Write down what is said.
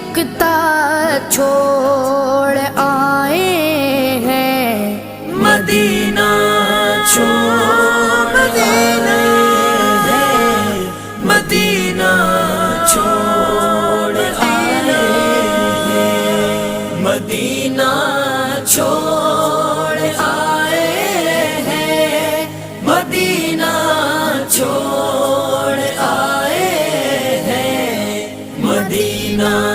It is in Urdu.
تکتا چھوڑ آئے ہیں، مدینہ چھوڑ آئے ہیں، مدینہ چھوڑ آئے ہیں، مدینہ چھوڑ آئے ہیں، مدینہ چھوڑ آئے ہیں، مدینہ